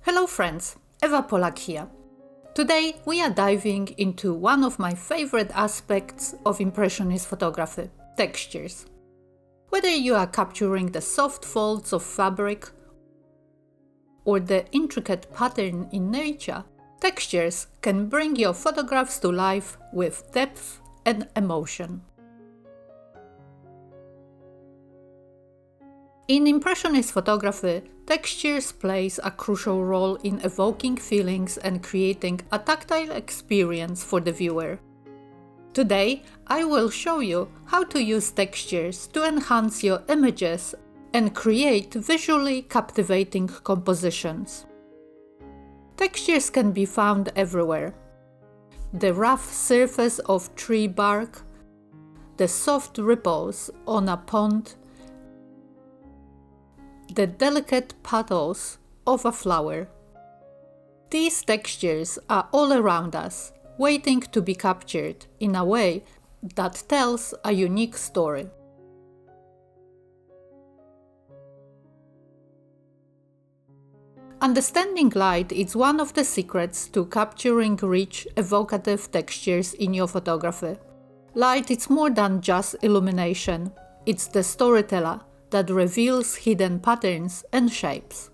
Hello friends, Polak here. Today we are diving into one of my favorite aspects of Impressionist photography, textures. Whether you are capturing the soft folds of fabric or the intricate pattern in nature, textures can bring your photographs to life with depth and emotion. In Impressionist photography, textures plays a crucial role in evoking feelings and creating a tactile experience for the viewer. Today, I will show you how to use textures to enhance your images and create visually captivating compositions. Textures can be found everywhere. The rough surface of tree bark, the soft ripples on a pond, the delicate petals of a flower. These textures are all around us, waiting to be captured in a way that tells a unique story. Understanding light is one of the secrets to capturing rich, evocative textures in your photography. Light is more than just illumination, it's the storyteller that reveals hidden patterns and shapes.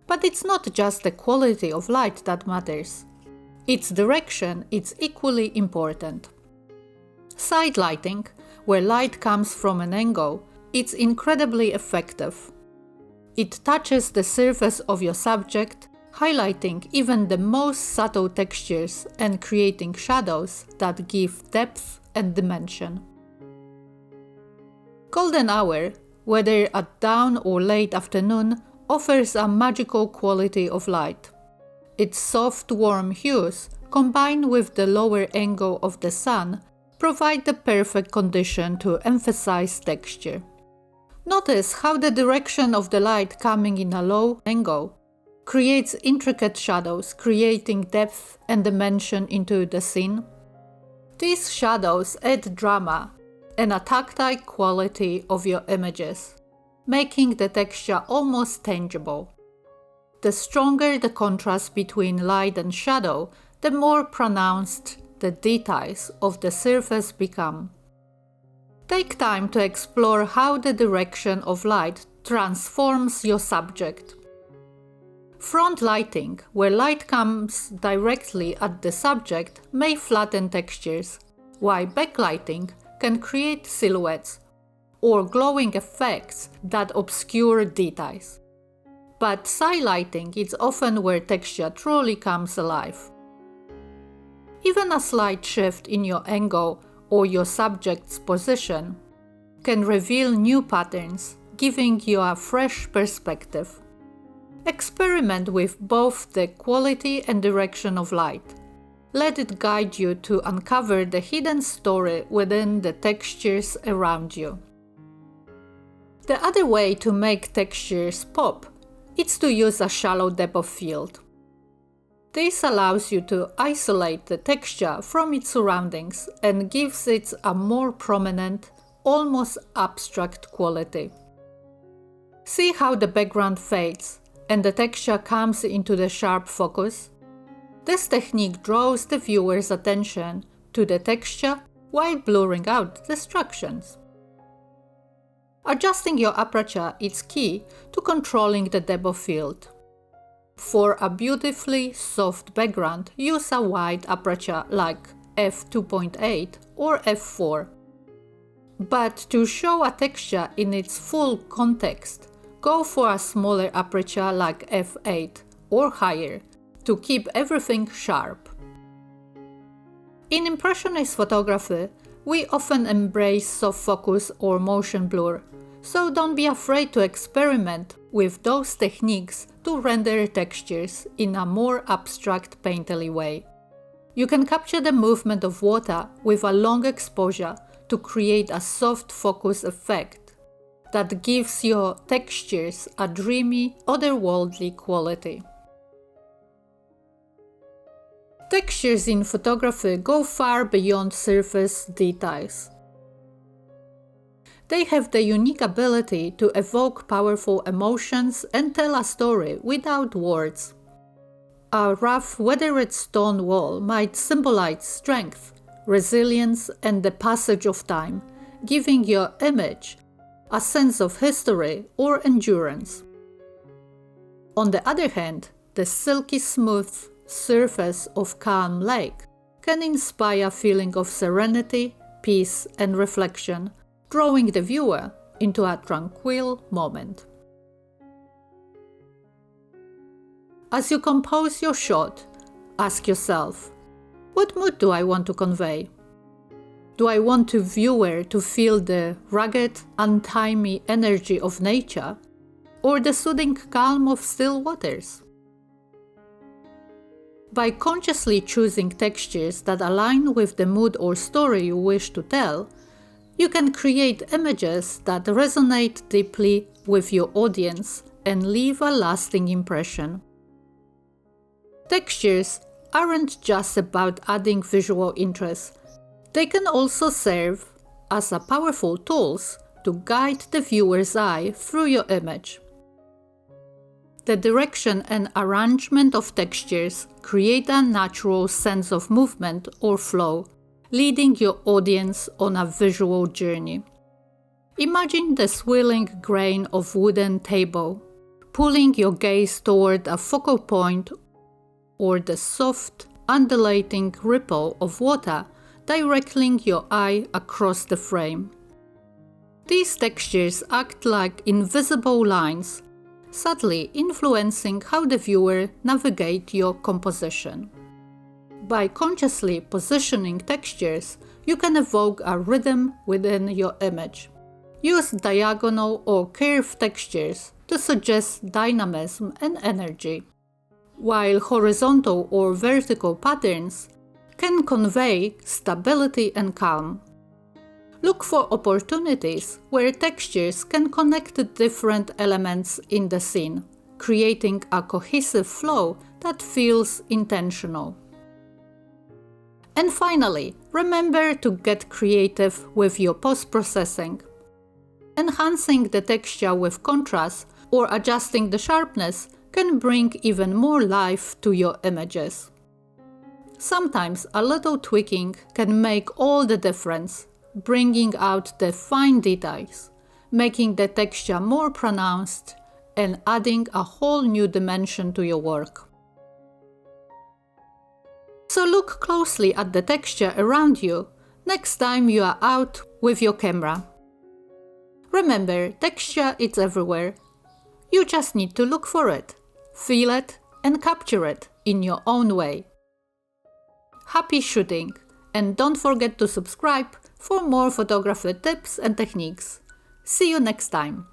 But it's not just the quality of light that matters. Its direction is equally important. Side lighting, where light comes from an angle, is incredibly effective. It touches the surface of your subject, highlighting even the most subtle textures and creating shadows that give depth and dimension. Golden hour, whether at dawn or late afternoon, offers a magical quality of light. Its soft, warm hues, combined with the lower angle of the sun, provide the perfect condition to emphasize texture. Notice how the direction of the light coming in a low angle creates intricate shadows, creating depth and dimension into the scene. These shadows add drama and a tactile quality of your images, making the texture almost tangible. The stronger the contrast between light and shadow, the more pronounced the details of the surface become. Take time to explore how the direction of light transforms your subject. Front lighting, where light comes directly at the subject, may flatten textures, while backlighting can create silhouettes or glowing effects that obscure details. But side lighting is often where texture truly comes alive. Even a slight shift in your angle or your subject's position can reveal new patterns, giving you a fresh perspective. Experiment with both the quality and direction of light. Let it guide you to uncover the hidden story within the textures around you. The other way to make textures pop is to use a shallow depth of field. This allows you to isolate the texture from its surroundings and gives it a more prominent, almost abstract quality. See how the background fades and the texture comes into the sharp focus? This technique draws the viewer's attention to the texture while blurring out distractions. Adjusting your aperture is key to controlling the depth of field. For a beautifully soft background, use a wide aperture like f2.8 or f4. But to show a texture in its full context, go for a smaller aperture like f8 or higher to keep everything sharp. In Impressionist photography, we often embrace soft focus or motion blur, so don't be afraid to experiment with those techniques to render textures in a more abstract, painterly way. You can capture the movement of water with a long exposure to create a soft focus effect that gives your textures a dreamy, otherworldly quality. Textures in photography go far beyond surface details. They have the unique ability to evoke powerful emotions and tell a story without words. A rough, weathered stone wall might symbolize strength, resilience, and the passage of time, giving your image a sense of history or endurance. On the other hand, the silky smooth surface of calm lake can inspire a feeling of serenity, peace, and reflection, drawing the viewer into a tranquil moment. As you compose your shot, ask yourself, what mood do I want to convey? Do I want the viewer to feel the rugged, untimely energy of nature, or the soothing calm of still waters? By consciously choosing textures that align with the mood or story you wish to tell, you can create images that resonate deeply with your audience and leave a lasting impression. Textures aren't just about adding visual interest. They can also serve as a powerful tools to guide the viewer's eye through your image. The direction and arrangement of textures create a natural sense of movement or flow, leading your audience on a visual journey. Imagine the swirling grain of wooden table, pulling your gaze toward a focal point, or the soft, undulating ripple of water directing your eye across the frame. These textures act like invisible lines, subtly influencing how the viewer navigates your composition. By consciously positioning textures, you can evoke a rhythm within your image. Use diagonal or curved textures to suggest dynamism and energy, while horizontal or vertical patterns can convey stability and calm. Look for opportunities where textures can connect to different elements in the scene, creating a cohesive flow that feels intentional. And finally, remember to get creative with your post-processing. Enhancing the texture with contrast or adjusting the sharpness can bring even more life to your images. Sometimes a little tweaking can make all the difference, bringing out the fine details, making the texture more pronounced, and adding a whole new dimension to your work. So look closely at the texture around you next time you are out with your camera. Remember, texture is everywhere. You just need to look for it, feel it, and capture it in your own way. Happy shooting, and don't forget to subscribe for more photography tips and techniques. See you next time.